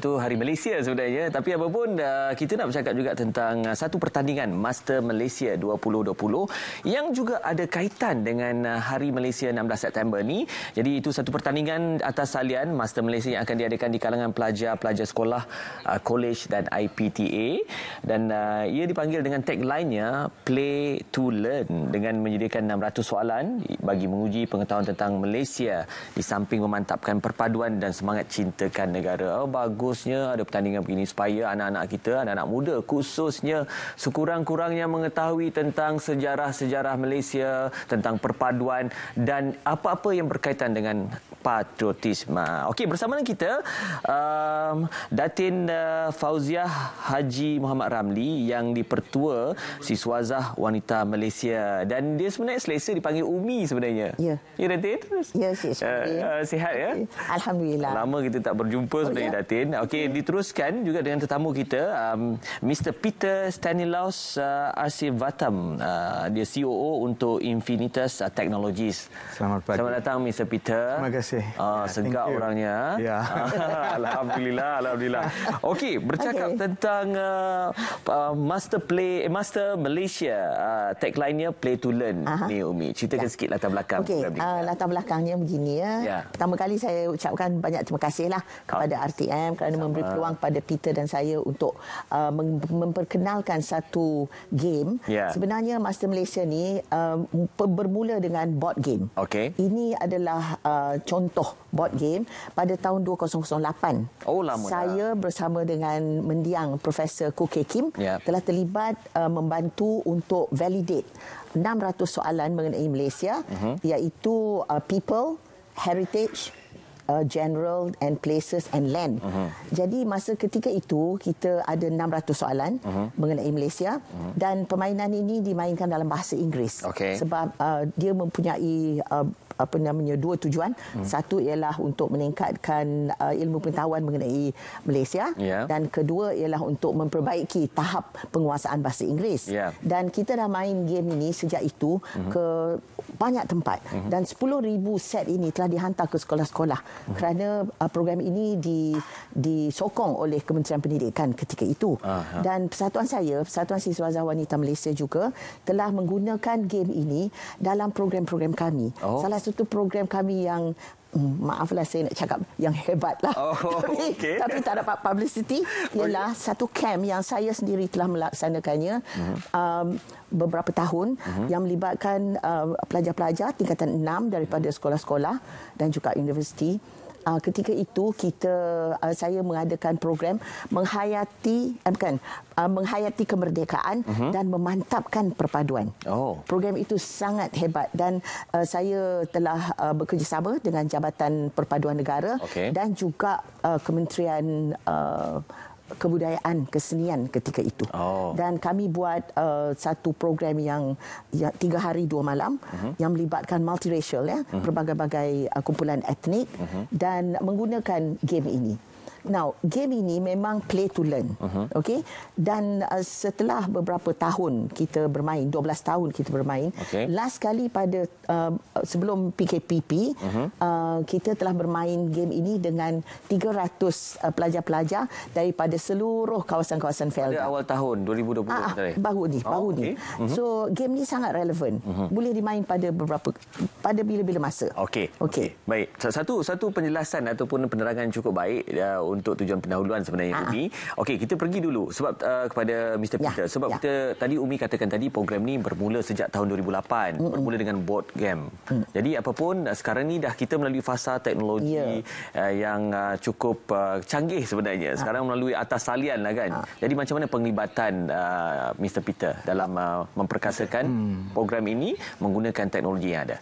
Hari Malaysia sebenarnya, tapi apapun kita nak bercakap juga tentang satu pertandingan Master Malaysia 2020 yang juga ada kaitan dengan Hari Malaysia 16 September ni. Jadi itu satu pertandingan atas salian Master Malaysia yang akan diadakan di kalangan pelajar-pelajar sekolah, college dan IPTA, dan ia dipanggil dengan tagline-nya Play to Learn, dengan menyediakan 600 soalan bagi menguji pengetahuan tentang Malaysia di samping memantapkan perpaduan dan semangat cintakan negara. Bagusnya ada pertandingan begini supaya anak-anak kita, anak-anak muda khususnya, sekurang-kurangnya mengetahui tentang sejarah-sejarah Malaysia, tentang perpaduan dan apa-apa yang berkaitan dengan patriotisme. Okey, bersama dengan kita Datin Fauziah Haji Muhammad Ramli yang dipertua Siswazah Wanita Malaysia, dan dia sebenarnya selesa dipanggil Umi sebenarnya. Ya. Ya, Datin? Ya, sihat ya? Alhamdulillah. Lama kita tak berjumpa sebenarnya, Datin. Okey, diteruskan juga dengan tetamu kita, Mr. Peter Stanislaus Arsivatam. Dia COO untuk Infinitas Technologies. Selamat pagi. Selamat datang, Mr. Peter. Terima kasih. Segar orangnya. Ya. Alhamdulillah. Okey, bercakap tentang Master Malaysia, tagline-nya Play to Learn. Ni Umi, ceritakan sikit latar belakang. Okey, latar belakangnya begini ya. Pertama kali saya ucapkan banyak terima kasihlah kepada RTM kerana memberi peluang kepada Peter dan saya untuk memperkenalkan satu game. Sebenarnya Master Malaysia ni bermula dengan board game. Ini adalah contoh board game pada tahun 2008. Lama saya bersama dengan mendiang Profesor Kuke Kim telah terlibat membantu untuk validate 600 soalan mengenai Malaysia, iaitu people, heritage, general and places and land. Jadi masa ketika itu kita ada 600 soalan mengenai Malaysia, dan permainan ini dimainkan dalam bahasa Inggeris. Sebab dia mempunyai dua tujuan. Satu ialah untuk meningkatkan ilmu pengetahuan mengenai Malaysia, dan kedua ialah untuk memperbaiki tahap penguasaan bahasa Inggeris. Dan kita dah main game ini sejak itu ke banyak tempat, dan 10,000 set ini telah dihantar ke sekolah-sekolah kerana program ini disokong oleh Kementerian Pendidikan ketika itu. Dan Persatuan Siswazah Wanita Malaysia juga telah menggunakan game ini dalam program-program kami. Salah satu program kami yang maaflah saya nak cakap yang hebat lah, tapi tak dapat publicity, ialah satu camp yang saya sendiri telah melaksanakannya beberapa tahun, yang melibatkan pelajar-pelajar tingkatan 6 daripada sekolah-sekolah dan juga universiti. Ketika itu saya mengadakan program menghayati kemerdekaan dan memantapkan perpaduan. Program itu sangat hebat, dan saya telah bekerjasama dengan Jabatan Perpaduan Negara dan juga Kementerian Kebudayaan Kesenian ketika itu. Dan kami buat satu program yang 3 hari 2 malam yang melibatkan multiracial, berbagai-bagai kumpulan etnik, dan menggunakan game ini. Now, game ini memang play to learn. Dan setelah beberapa tahun kita bermain, 12 tahun kita bermain, last kali pada sebelum PKPP, kita telah bermain game ini dengan 300 pelajar-pelajar daripada seluruh kawasan-kawasan Felda. Pada awal tahun 2020 baru ni. So game ni sangat relevan. Boleh dimain pada bila-bila masa. Okey. Baik. Satu penjelasan ataupun penerangan cukup baik untuk tujuan pendahuluan sebenarnya, Umi. Okey, kita pergi dulu sebab kepada Mr. Peter. Sebab kita tadi Umi katakan tadi program ni bermula sejak tahun 2008, bermula dengan board game. Jadi apapun sekarang ni dah kita melalui fasa teknologi yang cukup canggih sebenarnya. Sekarang melalui atas salian lah kan. Jadi macam mana penglibatan Mr. Peter dalam memperkasakan program ini menggunakan teknologi yang ada?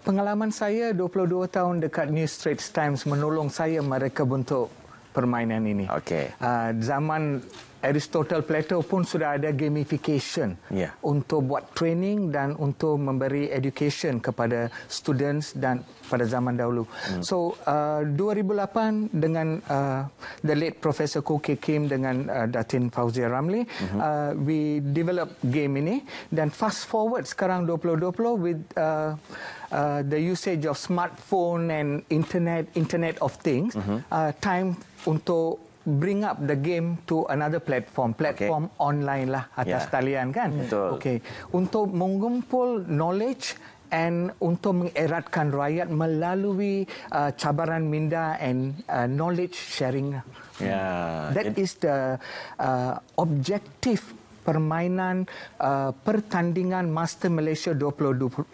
Pengalaman saya 22 tahun dekat New Straits Times menolong saya mereka bentuk permainan ini. Zaman Aristotle, Plato pun sudah ada gamification untuk buat training dan untuk memberi education kepada students dan pada zaman dahulu. So 2008 dengan the late Professor Khoo Kay Kim dengan Datin Fauzia Ramli, we develop game ini, dan fast forward sekarang 2020 with the usage of smartphone and internet of things, time untuk bring up the game to another platform online lah, atas talian kan. Okey, untuk mengumpul knowledge and untuk mengeratkan rakyat melalui cabaran minda and knowledge sharing. That is the objective permainan pertandingan Master Malaysia 2020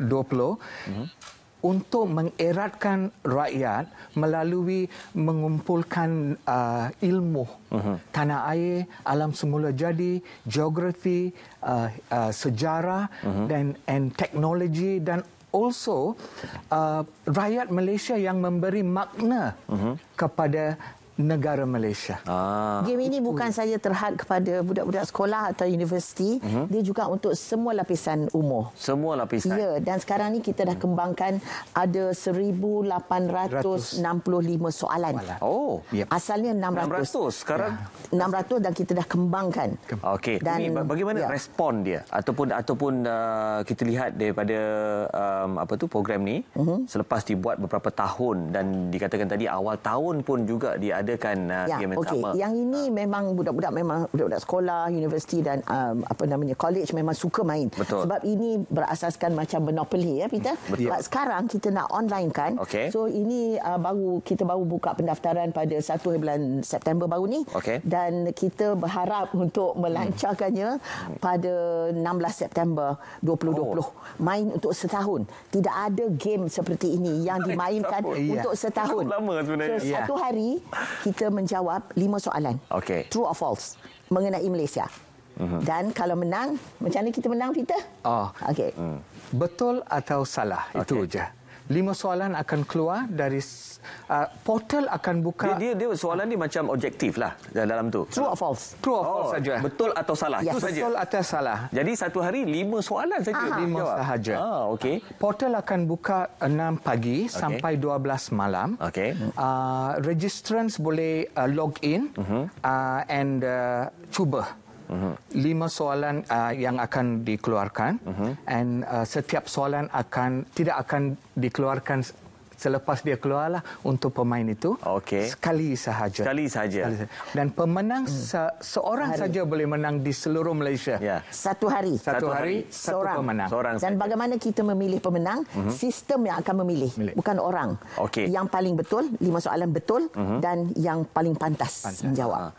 untuk mengeratkan rakyat melalui mengumpulkan ilmu tanah air, alam semula jadi, geografi, sejarah dan teknologi, dan also rakyat Malaysia yang memberi makna kepada negara Malaysia. Game ini bukan saja terhad kepada budak-budak sekolah atau universiti, dia juga untuk semua lapisan umur. Semua lapisan. Ya, dan sekarang ni kita dah kembangkan ada 1865 soalan. Oh, asalnya 600. Sekarang 600 dan kita dah kembangkan. Okey. Dan bagaimana respon dia ataupun kita lihat daripada program ni selepas dibuat beberapa tahun, dan dikatakan tadi awal tahun pun juga dia adakan game yang sama. Yang ini memang budak-budak sekolah, universiti dan college memang suka main. Betul. Sebab ini berasaskan macam Monopoly Peter. Sebab sekarang kita nak online kan. So ini kita baru buka pendaftaran pada 1 bulan September baru ni. Dan kita berharap untuk melancarkannya pada 16 September 2020. Main untuk setahun. Tidak ada game seperti ini yang dimainkan untuk setahun. Lama sebenarnya. So satu hari kita menjawab 5 soalan. True or false mengenai Malaysia. Dan kalau menang, macam mana kita menang, Peter? Betul atau salah, itu je. 5 soalan akan keluar dari portal, akan buka. Dia soalan ni macam objektif lah dalam tu. True or false? True or false saja. Betul atau salah, itu saja. Betul atau salah. Jadi satu hari 5 soalan saja. 5 sahaja. Portal akan buka 6 pagi sampai 12 malam. Registrants boleh log in and cuba 5 soalan yang akan dikeluarkan, and setiap soalan tidak akan dikeluarkan selepas dia keluarlah untuk pemain itu. Sekali sahaja. Dan pemenang seorang saja boleh menang di seluruh Malaysia. Satu hari satu seorang pemenang. Dan bagaimana kita memilih pemenang? Sistem yang akan memilih, bukan orang. Yang paling betul, 5 soalan betul, dan yang paling pantas menjawab.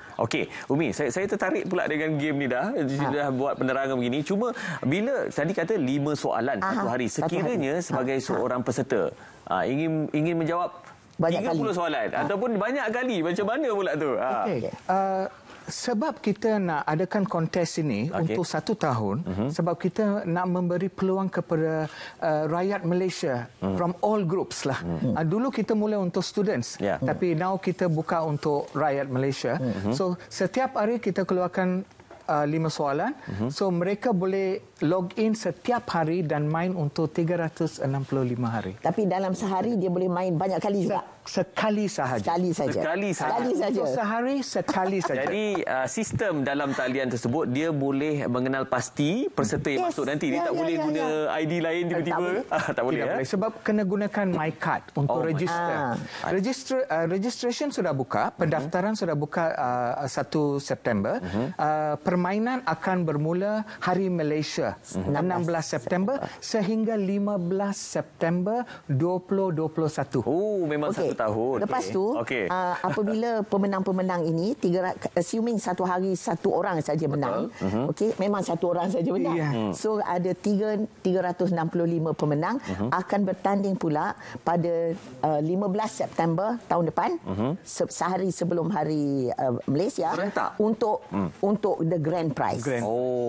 Umi, saya tertarik pula dengan game ni dah. Sudah buat penerangan begini. Cuma bila tadi kata 5 soalan satu hari, sekiranya sebagai seorang peserta ingin menjawab banyak 30 kali soalan ataupun banyak kali, macam mana pula tu? Sebab kita nak adakan kontes ini untuk 1 tahun, sebab kita nak memberi peluang kepada rakyat Malaysia from all groups lah. Dulu kita mula untuk students, tapi now kita buka untuk rakyat Malaysia. So setiap hari kita keluarkan 5 soalan. So mereka boleh log in setiap hari dan main untuk 365 hari. Tapi dalam sehari dia boleh main banyak kali juga. Sekali sahaja. Sekali saja. Untuk sehari sekali saja. Jadi sistem dalam talian tersebut dia boleh mengenal pasti peserta yang masuk nanti. Dia tak boleh guna ID lain tiba-tiba. Tak boleh. Sebab kena gunakan my card untuk register. Registration sudah buka, pendaftaran sudah buka 1 September. Permainan akan bermula hari Malaysia 16 September sehingga 15 September 2021. Memang 1 tahun. Lepas tu, apabila pemenang-pemenang ini, assuming satu hari satu orang saja menang. Memang satu orang saja menang. So ada 365 pemenang akan bertanding pula pada 15 September tahun depan, sehari sebelum hari Malaysia, untuk the grand prize.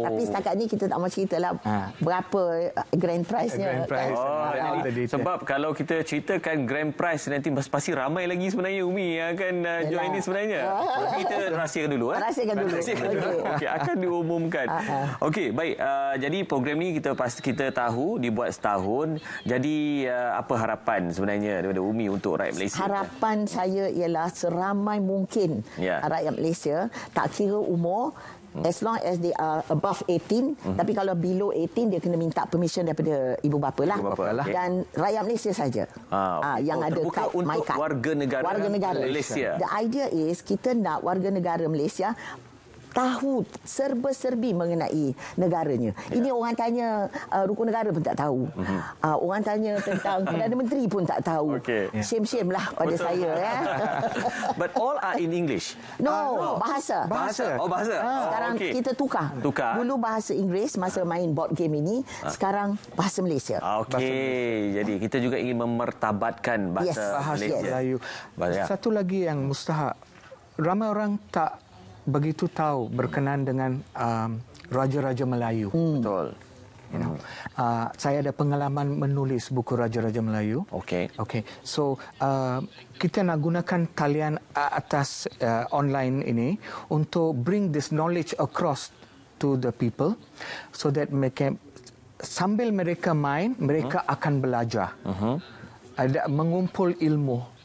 Tapi setakat ni kita tak mahu cerita lah berapa grand prize-nya. Sebab kalau kita ceritakan grand prize nanti pasti ramai lagi sebenarnya Umi yang akan join ini sebenarnya. Tapi kita rahsiakan dulu. Rahsiakan dulu. Okey, akan diumumkan. Okey, baik. Jadi program ni kita tahu dibuat setahun. Jadi apa harapan sebenarnya daripada Umi untuk rakyat Malaysia? Harapan saya ialah seramai mungkin rakyat Malaysia, tak kira umur, as long as they are above 18, tapi kalau below 18 dia kena minta permission daripada ibu bapa lah. Dan rakyat Malaysia saja yang ada kad, my card. Warga negara Malaysia. The idea is kita nak warga negara Malaysia tahu serba-serbi mengenai negaranya. Ini orang tanya rukun negara pun tak tahu. Orang tanya tentang Perdana Menteri pun tak tahu. Shame-shame lah pada saya. But all are in English? No, bahasa. Oh, bahasa. Sekarang kita tukar. Dulu bahasa Inggeris masa main board game ini, sekarang bahasa Malaysia. Okey, jadi kita juga ingin memertabatkan bahasa Malaysia. Melayu. Satu lagi yang mustahak, ramai orang tak begitu tahu berkenaan dengan Raja-Raja Melayu. Betul. Saya ada pengalaman menulis buku Raja-Raja Melayu. Okey. So kita nak gunakan talian atas online ini untuk bring this knowledge across to the people, so that mereka sambil mereka main, mereka akan belajar. Ada mengumpul ilmu.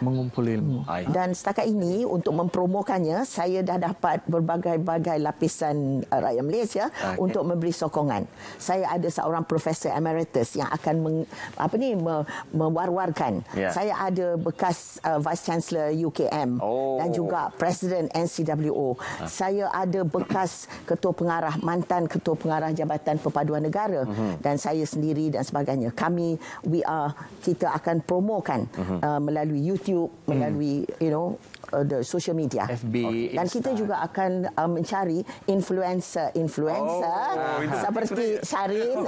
Mengumpul ilmu. Dan setakat ini untuk mempromokannya, saya dah dapat berbagai-bagai lapisan rakyat Malaysia untuk memberi sokongan. Saya ada seorang profesor emeritus yang akan mewar-warkan. Saya ada bekas Vice Chancellor UKM dan juga Presiden NCWO. Saya ada bekas ketua pengarah, mantan ketua pengarah Jabatan Perpaduan Negara, dan saya sendiri dan sebagainya. Kita akan promokan melalui YouTube, melalui the social media. FB, dan kita juga akan mencari influencer seperti Syarin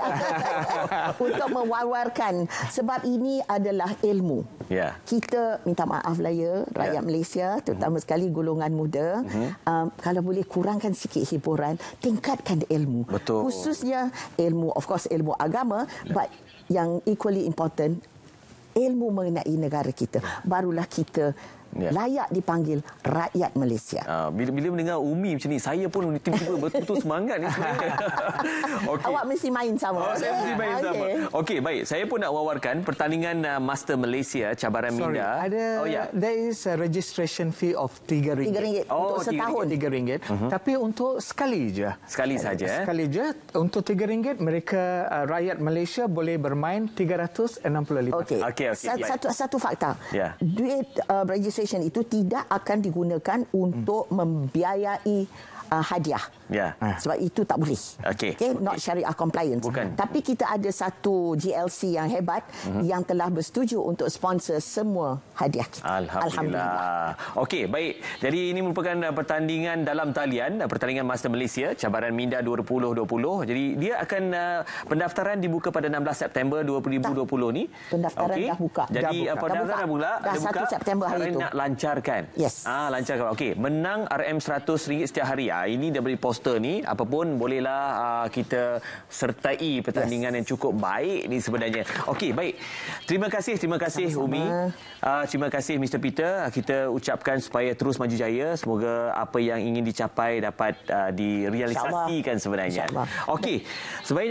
untuk mewar-warkan, sebab ini adalah ilmu. Kita minta maaf lah rakyat Malaysia, terutama sekali golongan muda, kalau boleh kurangkan sikit hiburan, tingkatkan ilmu. Khususnya ilmu, of course ilmu agama, but yang equally important, ilmu mengenai negara kita. Barulah kita layak dipanggil rakyat Malaysia. Bila mendengar Umi macam ni, saya pun tiba-tiba betul-betul semangat ni sebenarnya. Awak mesti main sama. Saya mesti main sama. Okey, baik. Saya pun nak wawarkan pertandingan Master Malaysia cabaran Minda. There is a registration fee of RM3. RM3 untuk setahun. RM3. Tapi untuk sekali je. Sekali saja. Sekali je. Untuk RM3 mereka rakyat Malaysia boleh bermain 365. Okey. Satu fakta. Duit registration itu tidak akan digunakan untuk membiayai hadiah. Sebab itu tak boleh. Not Syariah compliant. Tapi kita ada satu GLC yang hebat yang telah bersetuju untuk sponsor semua hadiah kita. Alhamdulillah. Okey, baik. Jadi ini merupakan pertandingan dalam talian, pertandingan Master Malaysia cabaran Minda 2020. Jadi dia akan pendaftaran dibuka pada 16 September 2020 ni. Pendaftaran dah buka. Jadi pendaftaran dah buka. Dah 1 September hari itu. Nak lancarkan. Lancarkan. Okey, menang RM100 setiap hari. Ini dia beri poster ni, apapun bolehlah kita sertai pertandingan yang cukup baik ni sebenarnya. Okey, baik. Terima kasih sama-sama. Umi. Terima kasih Mr. Peter. Kita ucapkan supaya terus maju jaya. Semoga apa yang ingin dicapai dapat direalisasikan sebenarnya. Okey, sebaiknya